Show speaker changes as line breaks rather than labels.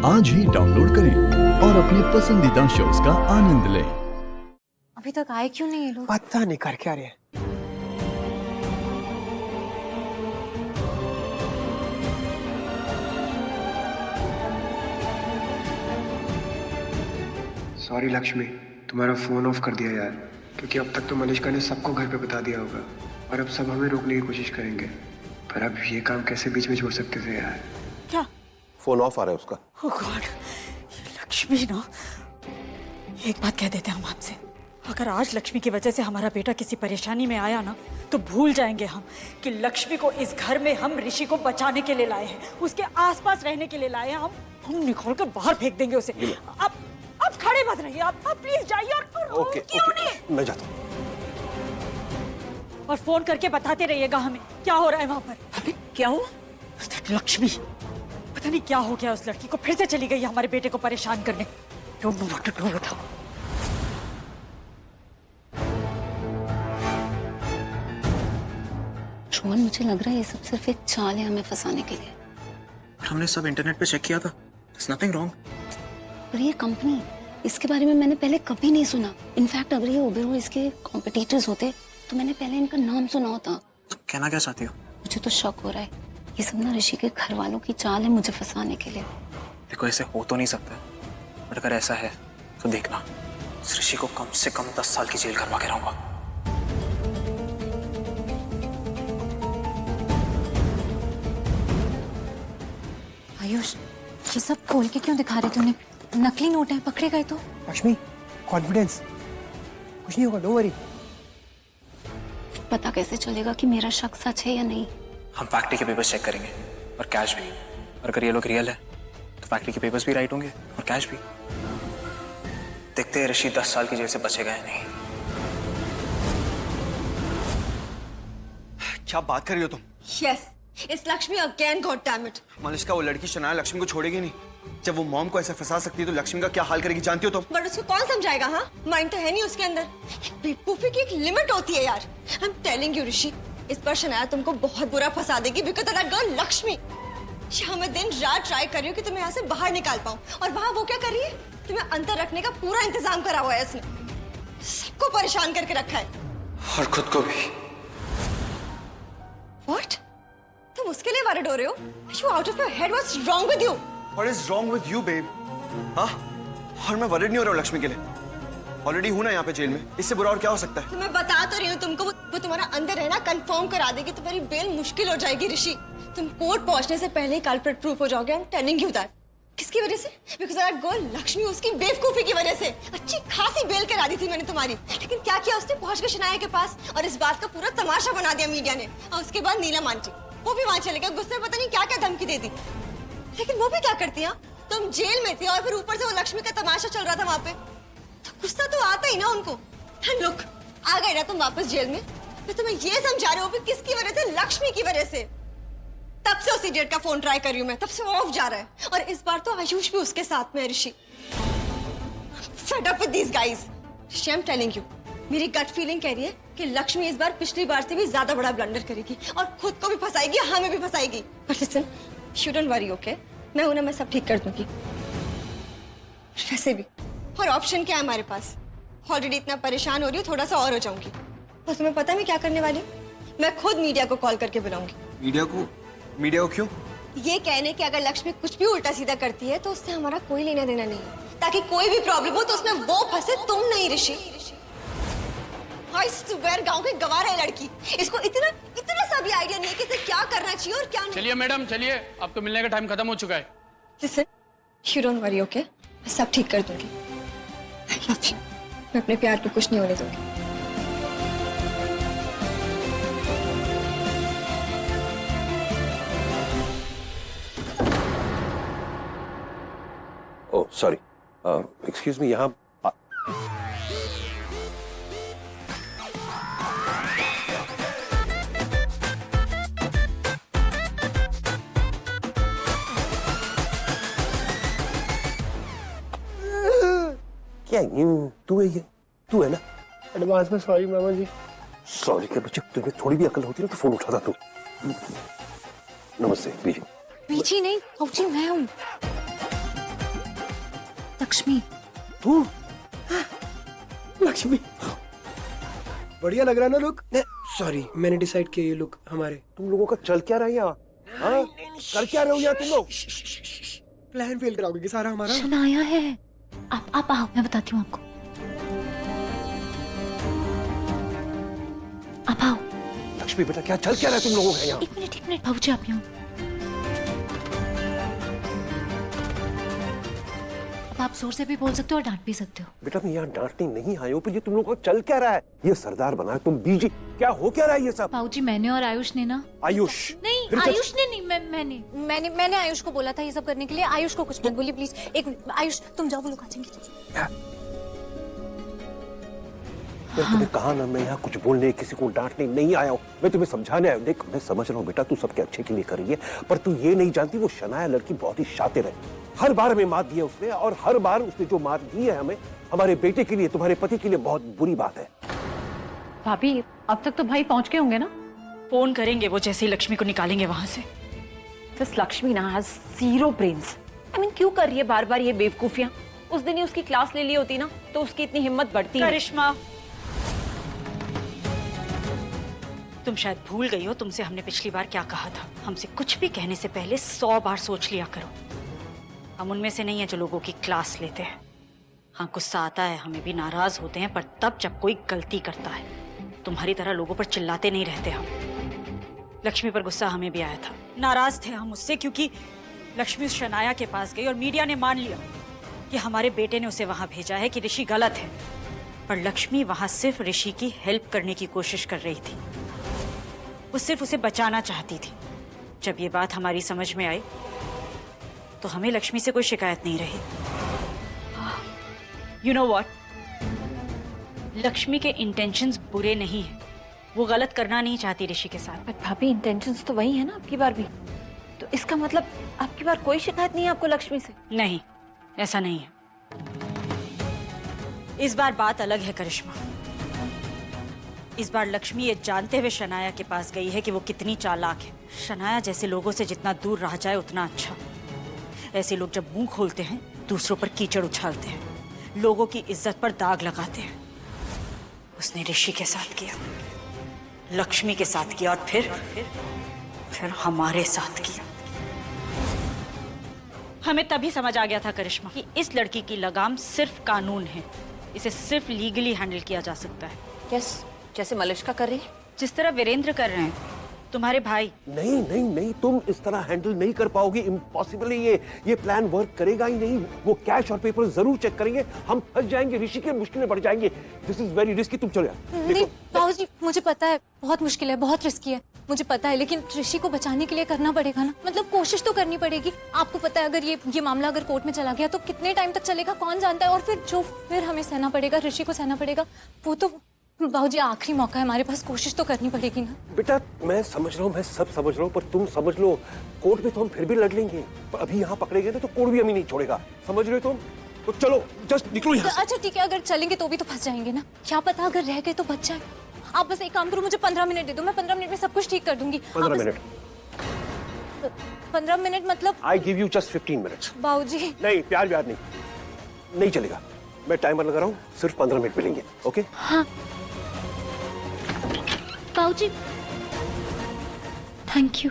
आज ही डाउनलोड करें और अपने पसंदीदा शोज का आनंद लें।
अभी तक आए क्यों नहीं ये लोग?
पता नहीं कर क्या रहे हैं।
सॉरी लक्ष्मी, तुम्हारा फोन ऑफ कर दिया यार, क्योंकि अब तक तो मलिश्का ने सबको घर पे बता दिया होगा और अब सब हमें रोकने की कोशिश करेंगे, पर अब ये काम कैसे बीच में छोड़ सकते थे यार।
क्या?
फोन ऑफ आ रहा है उसका।
ओह गॉड, लक्ष्मी ना, एक बात कह देते हैं हम आपसे, अगर आज लक्ष्मी की वजह से हमारा बेटा किसी परेशानी में आया ना तो भूल जाएंगे हम कि लक्ष्मी को इस घर में हम ऋषि को बचाने के लिए लाए हैं, उसके आसपास रहने के लिए लाए हैं। हम निकाल कर बाहर फेंक देंगे उसे। अब खड़े मत रहिए, आप प्लीज जाइए और
ओके, मैं जाता हूँ।
और फोन करके बताते रहिएगा हमें क्या हो रहा है वहां पर। अभी क्या हुआ? लक्ष्मी, पता नहीं क्या हो गया उस लड़की को, फिर से चली गई हमारे बेटे को परेशान करने। Don't know what to do with her.
Rohan, मुझे लग रहा है ये सब सिर्फ एक चाल है हमें फंसाने के लिए।
हमने सब इंटरनेट पे चेक किया था, there's nothing wrong।
पर ये कंपनी, इसके बारे में मैंने पहले कभी नहीं सुना। इनफैक्ट अगर ये उबेरो इसके कॉम्पिटिटर्स होते तो मैंने पहले इनका नाम सुना होता।
कहना क्या चाहती हो?
मुझे तो शक हो रहा है ये सब ना ऋषि के घर वालों की चाल है मुझे फंसाने के लिए।
देखो, ऐसे हो तो नहीं सकता, बट अगर ऐसा है तो देखना, उस ऋषि को कम से कम 10 साल की जेल करवा के रहूंगा।
आयुष, ये सब खोल के क्यों दिखा रहे तूने? नकली नोट है, पकड़े गए तो?
लक्ष्मी, कॉन्फिडेंस, कुछ नहीं होगा, डोंट वरी।
पता कैसे चलेगा कि मेरा शक सच है या नहीं?
हम फैक्ट्री के पेपर्स चेक करेंगे और कैश भी, और अगर ये लोग रियल है तो फैक्ट्री के पेपर्स भी राइट होंगे और कैश भी। देखते हैं ऋषि 10 साल की जेल से बचेगा या नहीं।
क्या बात कर रही हो तुम?
Yes, it's Lakshmi again, God damn it.
Malishka, वो लड़की शनाया लक्ष्मी को छोड़ेगी नहीं। जब वो मॉम को ऐसे फंसा सकती है तो लक्ष्मी का क्या हाल करेगी जानती हो तुम?
बट उसको कौन समझाएगा? हाँ, माइंड तो है नहीं उसके अंदर। बेवकूफी की एक लिमिट होती है यार। I'm telling you ऋषि, इस पर शनाया तुमको बहुत बुरा फंसा देगी because of that girl Lakshmi. मैं दिन रात ट्राई कर रही हूँ कि तुम्हें यहाँ से बाहर निकाल पाऊँ, और वहाँ वो क्या कर रही है? तुम्हें अंदर रखने का पूरा इंतजाम करा हुआ है उसने, सबको परेशान करके रखा है
और खुद को भी।
What? तुम उसके लिए वरिड हो रहे हो? Are you out of your head? What's wrong with you?
What is wrong with you, babe? हाँ? और मैं वरिड नहीं हो रहा हूँ लक्ष्मी के लिए। ऑलरेडी हूँ ना यहाँ पे जेल में, इससे बुरा और क्या हो सकता है?
तो मैं बता तो रही हूँ तुमको, वो तुम्हारा अंदर रहना कंफर्म करा देगी, तुम्हारी बेल मुश्किल हो जाएगी ऋषि। तुम कोर्ट पहुंचने से पहले ही कल्प्रिट प्रूफ हो जाओगे। I'm telling you that. किसकी वजह से? Because that girl लक्ष्मी, उसकी बेवकूफी की वजह से। अच्छी खासी बेल करा दी थी मैंने तुम्हारी, लेकिन क्या किया उसने? पहुंच के शनाया के पास और इस बात का पूरा तमाशा बना दिया मीडिया ने। और उसके बाद नीलम आंटी, वो भी वहां चले गए, गुस्से में पता नहीं क्या क्या धमकी दे दी। लेकिन वो भी क्या करती है? तुम जेल में थे और फिर ऊपर से वो लक्ष्मी का तमाशा चल रहा था वहां पे, तो गुस्सा तो आता ही ना उनको। लुक, आ गए ना तुम वापस जेल में, मैं तुम्हें ये समझा रही हूँ कि किसकी वजह से? लक्ष्मी की वजह से। तब से उस इडियट का फोन ट्राई कर रही हूँ मैं, तब से ऑफ जा रहा है, और इस बार तो आयुष भी उसके साथ में है ऋषि। Fed up with these guys. Rishi, I'm telling you, मेरी गट फीलिंग कह रही है कि लक्ष्मी इस बार पिछली बार से भी ज्यादा बड़ा ब्लंडर करेगी और खुद को भी फंसाएगी, हमें भी फंसाएगी। But listen, you don't worry, okay? मैं हूं ना, मैं सब ठीक कर दूंगी। वैसे भी और ऑप्शन क्या है हमारे पास? ऑलरेडी इतना परेशान हो रही हूँ, थोड़ा सा और हो जाऊंगी। और तुम्हें पता है मैं क्या करने वाली हूँ? मैं खुद मीडिया को कॉल करके बुलाऊंगी।
मीडिया को क्यों?
ये कहने कि अगर लक्ष्मी कुछ भी उल्टा सीधा करती है तो उससे हमारा कोई लेना देना नहीं है, ताकि कोई भी प्रॉब्लम हो तो उसमें वो फंसे, तुम नहीं ऋषि। गांव की गवार है लड़की, इसको इतना सा भी आइडिया नहीं है कि इसे क्या करना चाहिए और क्या नहीं।
चलिए मैडम, चलिए, अब तो मिलने का टाइम खत्म हो चुका है।
Listen, you don't worry, okay? मैं सब ठीक कर दूंगी। I love you. मैं अपने प्यार पे कुछ नहीं होने दूंगी।
ओह सॉरी, एक्सक्यूज मी, यहाँ क्या तू है? ये तू है ना?
एडवांस में सॉरी मामा जी।
सॉरी क्या बच्चे, तुम्हें थोड़ी भी अकल होती ना तो फोन उठाता तू। नमस्ते बीजी।
बीजी नहीं, औची मैं हूँ।
लक्ष्मी।
तू
लक्ष्मी, बढ़िया लग रहा है ना लुक? सॉरी, मैंने डिसाइड किया ये लुक हमारे।
तुम लोगों का चल क्या रहा है यहाँ? हाँ? कर क्या रहे हो यहाँ तुम लोग?
प्लान फेल कराओगे सारा हमारा।
शनाया है। आप आओ, मैं बताती हूँ आपको। आप आओ।
लक्ष्मी बेटा, क्या चल क्या रहा है तुम लोगों का यहाँ?
एक मिनट बाबूजी, आप यहाँ। अब आप जोर से भी बोल सकते हो और डांट भी सकते हो।
बेटा मैं यहाँ डांटने नहीं आया हूँ, पर ये तुम लोगों का चल क्या रहा है? ये सरदार बना है, तुम बीजी, क्या हो क्या रहा है ये सब?
बाबूजी, मैंने और आयुष ने ना।
आयुष?
नहीं,
फिर
आयुष ने नहीं, मैंने आयुष को बोला था ये सब करने के लिए। आयुष को कुछ मत बोलिए प्लीज। एक मिनट, आयुष तुम जाओ, वो लोग आ जाएंगे।
मैं तुम्हें कहा ना, मैं यहाँ कुछ बोलने किसी को डांटने नहीं आया हूँ, मैं तुम्हें समझाने आया हूँ। देख मैं समझ रहा हूँ बेटा, तू सबके अच्छे के लिए कर रही है, पर तू ये नहीं जानती वो शनाया लड़की बहुत ही शातिर है। हर बार हमें मात दी है उसने, और हर बार उसने जो मात दी है हमें, हमारे बेटे के लिए, तुम्हारे पति के लिए बहुत बुरी बात है।
भाभी, अब तक तो भाई पहुंच गए होंगे ना?
फोन करेंगे वो जैसे ही लक्ष्मी को निकालेंगे वहां से।
दिस लक्ष्मी ना has zero brains. I mean, क्यों कर रही है बार बार ये बेवकूफियां? उस दिन ही उसकी क्लास ले ली होती ना, तो उसकी इतनी हिम्मत बढ़ती है।
करिश्मा, तुम शायद भूल गई हो तुमसे हमने पिछली बार क्या कहा था। हमसे कुछ भी कहने से पहले 100 बार सोच लिया करो। हम उनमें से नहीं है जो लोगों की क्लास लेते हैं। हाँ, गुस्सा आता है, हमें भी नाराज होते हैं, पर तब जब कोई गलती करता है। तुम्हारी तरह लोगों पर चिल्लाते नहीं रहते हम। लक्ष्मी पर गुस्सा हमें भी आया था, नाराज थे हम उससे, क्योंकि लक्ष्मी उस शनाया के पास गई और मीडिया ने मान लिया कि हमारे बेटे ने उसे वहां भेजा है, कि ऋषि गलत है। पर लक्ष्मी वहां सिर्फ ऋषि की हेल्प करने की कोशिश कर रही थी। वो सिर्फ उसे बचाना चाहती थी। जब ये बात हमारी समझ में आई तो हमें लक्ष्मी से कोई शिकायत नहीं रही। यू नो व्हाट, लक्ष्मी के इंटेंशंस बुरे नहीं हैं। वो गलत करना नहीं चाहती ऋषि के साथ।
बट भाभी, इंटेंशंस तो वही है ना आपकी बार भी। तो इसका मतलब आपकी बार कोई शिकायत नहीं है आपको लक्ष्मी से?
नहीं, ऐसा नहीं है। इस बार बात अलग है करिश्मा। इस बार लक्ष्मी ये जानते हुए शनाया के पास गई है कि वो कितनी चालाक है। शनाया जैसे लोगों से जितना दूर रहा जाए उतना अच्छा। ऐसे लोग जब मुंह खोलते हैं दूसरों पर कीचड़ उछालते हैं, लोगों की इज्जत पर दाग लगाते हैं। उसने ऋषि के साथ किया, लक्ष्मी के साथ किया, और फिर हमारे साथ किया। हमें तभी समझ आ गया था करिश्मा कि इस लड़की की लगाम सिर्फ कानून है। इसे सिर्फ लीगली हैंडल किया जा सकता है।
यस, जैसे मलिष्का कर रही है,
जिस तरह वीरेंद्र कर रहे हैं तुम्हारे भाई।
नहीं नहीं नहीं, तुम इस तरह हैंडल नहीं कर पाओगी, इम्पॉसिबल है ये प्लान वर्क करेगा ही नहीं। वो कैश और पेपर जरूर चेक करेंगे, हम फंस जाएंगे, ऋषि के मुश्किलें बढ़ जाएंगे। This is very risky. तुम चलो यार।
नहीं बाबूजी, मुझे पता है बहुत मुश्किल है, बहुत रिस्की है, मुझे पता है, लेकिन ऋषि को बचाने के लिए करना पड़ेगा ना। मतलब कोशिश तो करनी पड़ेगी। आपको पता है अगर ये मामला अगर कोर्ट में चला गया तो कितने टाइम तक चलेगा कौन जानता है। और फिर हमें सहना पड़ेगा, ऋषि को सहना पड़ेगा। वो तो बाबूजी आखिरी मौका है हमारे पास, कोशिश तो करनी पड़ेगी ना।
बेटा मैं समझ रहा हूँ, मैं सब समझ रहा हूँ, पर तुम समझ लो कोर्ट में तो हम फिर भी लड़ लेंगे, पर अभी यहाँ पकड़े गए ना तो कोर्ट भी हमें नहीं छोड़ेगा। समझ रहे हो तुम? तो चलो जस्ट निकलो यहाँ से।
अच्छा ठीक है, अगर चलेंगे तो भी तो फंस जाएंगे ना। क्या पता अगर रह गए तो बच जाए। आप बस एक काम करो, मुझे 15 मिनट दे दो, मैं 15 मिनट में सब कुछ ठीक कर दूंगी।
15 मिनट?
15 मिनट मतलब?
I give you just 15 minutes.
बाबूजी
नहीं, प्यार व्यार नहीं चलेगा। मैं टाइमर लगा रहा हूँ, सिर्फ 15 मिनट मिलेंगे। ओके?
हाँ बाबूजी, थैंक यू।